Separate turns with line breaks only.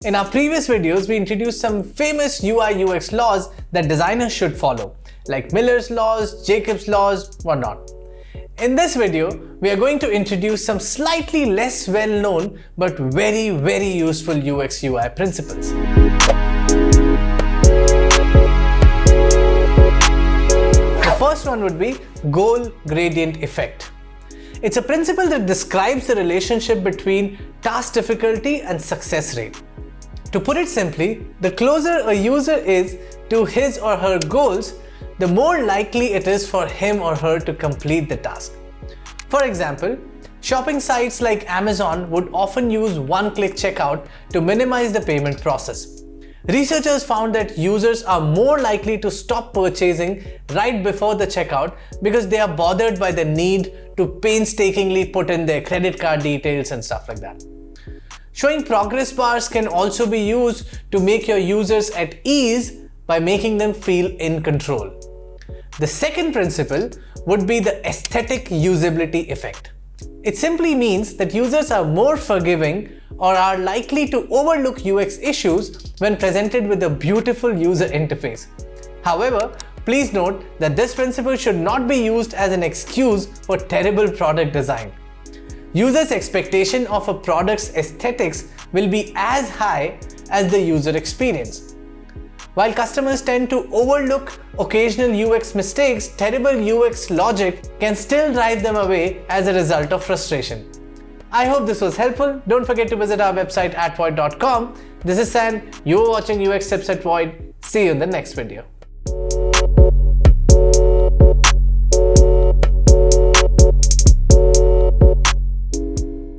In our previous videos, we introduced some famous UI UX laws that designers should follow, like Miller's laws, Jacob's laws, whatnot. In this video, we are going to introduce some slightly less well-known but very useful UX UI principles. The first one would be goal gradient effect. It's a principle that describes the relationship between task difficulty and success rate. To put it simply, the closer a user is to his or her goals, the more likely it is for him or her to complete the task. For example, shopping sites like Amazon would often use one-click checkout to minimize the payment process. Researchers found that users are more likely to stop purchasing right before the checkout because they are bothered by the need to painstakingly put in their credit card details and stuff like that. Showing progress bars can also be used to make your users at ease by making them feel in control. The second principle would be the aesthetic usability effect. It simply means that users are more forgiving or are likely to overlook UX issues when presented with a beautiful user interface. However, please note that this principle should not be used as an excuse for terrible product design. Users' expectation of a product's aesthetics will be as high as the user experience. While customers tend to overlook occasional UX mistakes, terrible UX logic can still drive them away as a result of frustration. I hope this was helpful. Don't forget to visit our website at void.com. This is San. You're watching UX Tips at Void. See you in the next video.